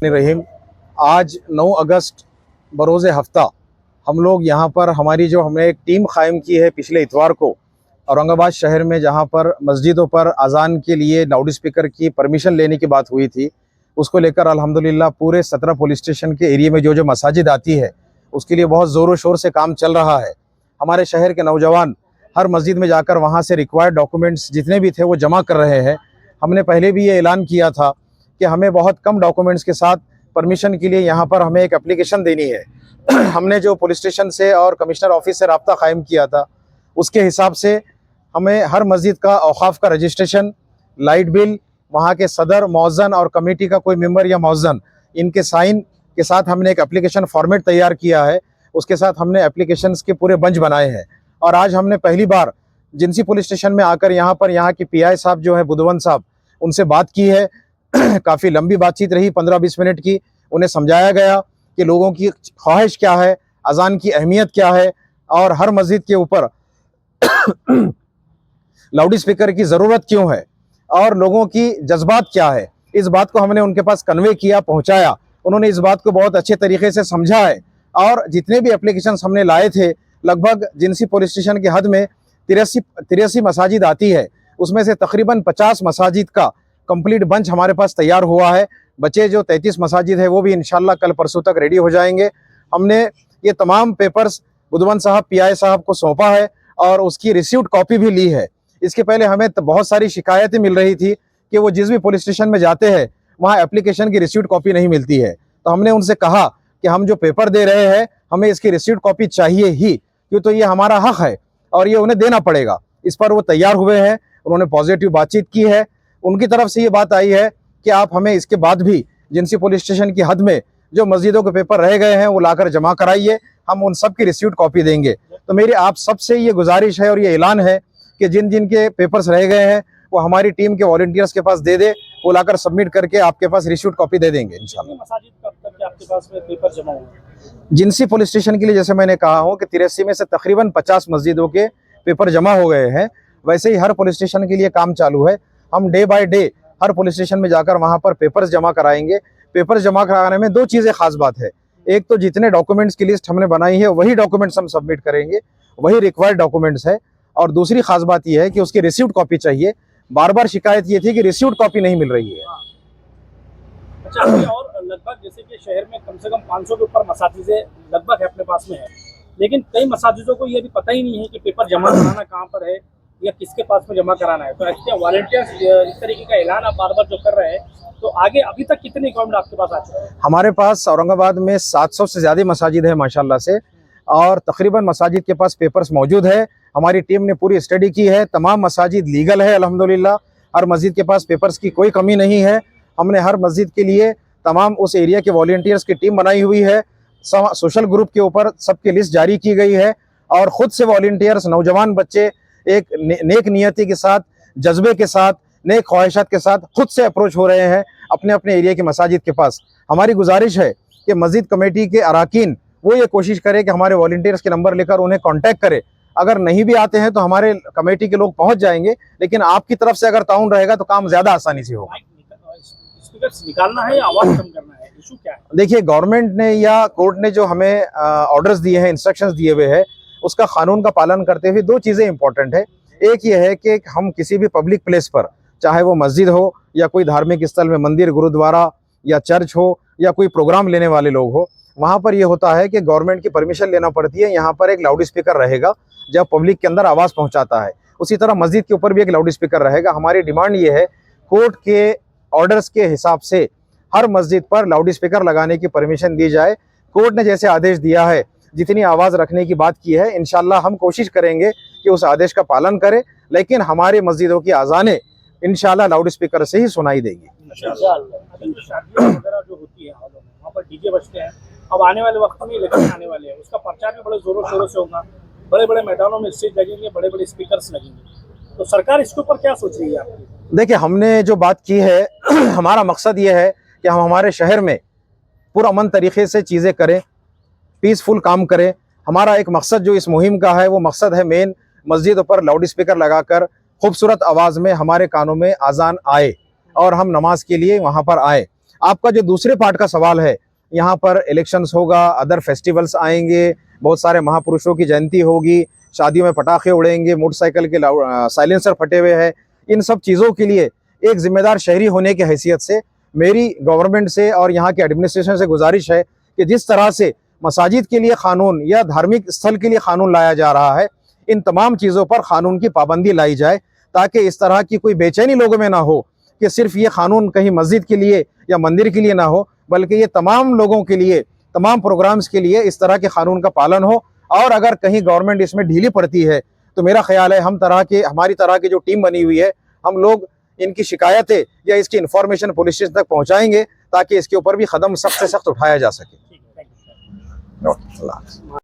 रहीम। आज 9 अगस्त बरोज़ हफ्ता हम लोग यहाँ पर हमारी जो हमने एक टीम कायम की है पिछले इतवार को औरंगाबाद शहर में, जहाँ पर मस्जिदों पर अज़ान के लिए लाउड स्पीकर की परमिशन लेने की बात हुई थी, उसको लेकर अल्हम्दुलिल्लाह पूरे 17 पुलिस स्टेशन के एरिया में जो मसाजिद आती है उसके लिए बहुत ज़ोरों शोर से काम चल रहा है। हमारे शहर के नौजवान हर मस्जिद में जाकर वहाँ से रिक्वायर्ड डॉक्यूमेंट्स जितने भी थे वो जमा कर रहे हैं। हमने पहले भी ये ऐलान किया था कि हमें बहुत कम डॉक्यूमेंट्स के साथ परमिशन के लिए यहाँ पर हमें एक एप्लीकेशन देनी है। हमने जो पुलिस स्टेशन से और कमिश्नर ऑफिस से रब्ता कायम किया था, उसके हिसाब से हमें हर मस्जिद का औकाफ का रजिस्ट्रेशन, लाइट बिल, वहाँ के सदर, मौज़न और कमेटी का कोई मेंबर या मौज़न, इनके साइन के साथ हमने एक एप्लीकेशन फॉर्मेट तैयार किया है। उसके साथ हमने एप्लीकेशंस के पूरे बंच बनाए हैं। और आज हमने पहली बार जिनसी पुलिस स्टेशन में आकर यहाँ पर यहाँ के पीआई साहब जो है बुधवन साहब, उनसे बात की है। काफ़ी लंबी बातचीत रही, 15-20 मिनट की। उन्हें समझाया गया कि लोगों की ख्वाहिश क्या है, अज़ान की अहमियत क्या है और हर मस्जिद के ऊपर लाउड स्पीकर की ज़रूरत क्यों है और लोगों की जज्बात क्या है। इस बात को हमने उनके पास कन्वे किया, पहुंचाया। उन्होंने इस बात को बहुत अच्छे तरीके से समझा है। और जितने भी एप्लीकेशंस हमने लाए थे, लगभग जिनसी पुलिस स्टेशन की हद में 83 मसाजिद आती है, उसमें से तकरीबन 50 मसाजिद का कंप्लीट बंच हमारे पास तैयार हुआ है। बचे जो 33 मसाजिद है वो भी इंशाल्लाह कल परसों तक रेडी हो जाएंगे। हमने ये तमाम पेपर्स बुधवन साहब, पीआई साहब को सौंपा है और उसकी रिसीव्ड कॉपी भी ली है। इसके पहले हमें बहुत सारी शिकायतें मिल रही थी कि वो जिस भी पुलिस स्टेशन में जाते हैं वहाँ एप्लीकेशन की रिसीव्ड कॉपी नहीं मिलती है। तो हमने उनसे कहा कि हम जो पेपर दे रहे हैं हमें इसकी रिसीव्ड कॉपी चाहिए ही, क्यों तो ये हमारा हक है और ये उन्हें देना पड़ेगा। इस पर वो तैयार हुए हैं। उन्होंने पॉजिटिव बातचीत की है। उनकी तरफ से ये बात आई है कि आप हमें इसके बाद भी जिनसी पुलिस स्टेशन की हद में जो मस्जिदों के पेपर रह गए हैं वो लाकर जमा कराइए, हम उन सब की रिसीव्ड कॉपी देंगे। तो मेरी आप सबसे ये गुजारिश है और ये ऐलान है कि जिन जिन के पेपर्स रह गए हैं वो हमारी टीम के वॉलंटियर्स के पास दे दे, वो लाकर सबमिट करके आपके पास रिसीव्ड कॉपी दे देंगे इंशाल्लाह। मसाजिद कब तक आपके पास में पेपर जमा होंगे? जिनसी पुलिस स्टेशन के लिए जैसे मैंने कहा हूँ कि 83 में से तकरीबन 50 मस्जिदों के पेपर जमा हो गए हैं, वैसे ही हर पुलिस स्टेशन के लिए काम चालू है। हम day by day her police station में जाकर वहाँ पर पेपर्स जमा कराएंगे। पेपर्स जमा कराने में दो चीज़ें खास बात है। एक तो जितने डॉक्यूमेंट्स की लिस्ट हमने बनाई है वही डॉक्यूमेंट्स हम सबमिट करेंगे, वही रिक्वायर्ड डॉक्यूमेंट्स है। और दूसरी खास बात यह है कि उसकी रिसीव्ड कॉपी चाहिए। बार बार शिकायत ये थी कि रिसीव्ड कॉपी नहीं मिल रही है। अच्छा, और लगभग जैसे कि शहर में कम से कम 500 के ऊपर मसाजिदें लगभग अपने पास में है, लेकिन कई मसाजिदों को ये भी पता ही नहीं है कि पेपर जमा कराना कहाँ पर है या किसके पास में जमा कराना है। तो ऐसे वॉलंटियर्स इस तरीके का ऐलान आप बार बार जो कर रहे हैं, तो आगे अभी तक कितने अकाउंट आपके पास आ चुके हैं? हमारे पास औरंगाबाद में 700 से ज़्यादा मसाजिद है माशाल्लाह से, और तकरीबन मसाजिद के पास पेपर्स मौजूद है। हमारी टीम ने पूरी स्टडी की है। तमाम मसाजिद लीगल है अल्हम्दुलिल्लाह। हर मस्जिद के पास पेपर्स की कोई कमी नहीं है। हमने हर मस्जिद के लिए तमाम उस एरिया के वॉलंटियर्स की टीम बनाई हुई है। सोशल ग्रुप के ऊपर सबकी लिस्ट जारी की गई है और ख़ुद से वॉलंटियर्स, नौजवान बच्चे एक नेक नियति के साथ, जज्बे के साथ, नेक ख्वाहिशात के साथ खुद से अप्रोच हो रहे हैं अपने अपने एरिया के मसाजिद के पास। हमारी गुजारिश है कि मस्जिद कमेटी के अराकीन वो ये कोशिश करें कि हमारे वॉलंटियर्स के नंबर लेकर उन्हें कांटेक्ट करें। अगर नहीं भी आते हैं तो हमारे कमेटी के लोग पहुंच जाएंगे, लेकिन आपकी तरफ से अगर ताउन रहेगा तो काम ज़्यादा आसानी से होगा। स्पीकर्स निकालना है या आवाज़ कम करना है, इशू क्या है? देखिए, गवर्नमेंट ने या कोर्ट ने जो हमें ऑर्डर्स दिए हैं, इंस्ट्रक्शंस दिए हुए हैं, उसका कानून का पालन करते हुए दो चीज़ें इंपॉर्टेंट है। एक ये है कि हम किसी भी पब्लिक प्लेस पर, चाहे वो मस्जिद हो या कोई धार्मिक स्थल में मंदिर, गुरुद्वारा या चर्च हो या कोई प्रोग्राम लेने वाले लोग हो, वहाँ पर ये होता है कि गवर्नमेंट की परमिशन लेना पड़ती है। यहाँ पर एक लाउड स्पीकर रहेगा जब पब्लिक के अंदर आवाज़ पहुँचाता है। उसी तरह मस्जिद के ऊपर भी एक लाउड स्पीकर रहेगा। हमारी डिमांड ये है, कोर्ट के ऑर्डर्स के हिसाब से हर मस्जिद पर लाउड स्पीकर लगाने की परमिशन दी जाए। कोर्ट ने जैसे आदेश दिया है, जितनी आवाज़ रखने की बात की है, इंशाल्लाह हम कोशिश करेंगे कि उस आदेश का पालन करें, लेकिन हमारी मस्जिदों की अज़ानें इंशाल्लाह लाउड स्पीकर से ही सुनाई देगी। शादियां वगैरह जो होती है हॉलों में, वहाँ पर डीजे बजते हैं। अब आने वाले वक्त में इलेक्शन आने वाले हैं, उसका प्रचार भी बड़े जोरों शोरों से होगा। बड़े बड़े मैदानों में स्टेज लगेंगे, बड़े बड़े स्पीकर्स लगेंगे। तो सरकार इसके ऊपर क्या सोच रही है आपकी? देखिए, हमने जो बात की है हमारा मकसद ये है कि हम हमारे शहर में पुरअमन तरीके से चीज़ें करें, पीसफुल काम करें। हमारा एक मकसद जो इस मुहिम का है वो मकसद है मेन, मस्जिदों पर लाउड स्पीकर लगाकर खूबसूरत आवाज़ में हमारे कानों में अज़ान आए और हम नमाज के लिए वहाँ पर आए। आपका जो दूसरे पार्ट का सवाल है, यहाँ पर इलेक्शंस होगा, अदर फेस्टिवल्स आएंगे, बहुत सारे महापुरुषों की जयंती होगी, शादियों में पटाखे उड़ेंगे, मोटरसाइकिल के साइलेंसर फटे हुए हैं। इन सब चीज़ों के लिए एक जिम्मेदार शहरी होने की हैसियत से मेरी गवर्नमेंट से और यहाँ के एडमिनिस्ट्रेशन से गुजारिश है कि जिस तरह से मसाजिद के लिए कानून या धार्मिक स्थल के लिए कानून लाया जा रहा है, इन तमाम चीज़ों पर कानून की पाबंदी लाई जाए, ताकि इस तरह की कोई बेचैनी लोगों में ना हो कि सिर्फ ये कानून कहीं मस्जिद के लिए या मंदिर के लिए ना हो, बल्कि ये तमाम लोगों के लिए, तमाम प्रोग्राम्स के लिए इस तरह के कानून का पालन हो। और अगर कहीं गवर्नमेंट इसमें ढीली पड़ती है तो मेरा ख्याल है हमारी तरह की जो टीम बनी हुई है, हम लोग इनकी शिकायतें या इसकी इन्फॉर्मेशन पुलिस स्टेशन तक पहुंचाएंगे, ताकि इसके ऊपर भी कदम सख्त से सख्त उठाया जा सके। ठीक है, थैंक यू। अल्लाह हाफ़िज़।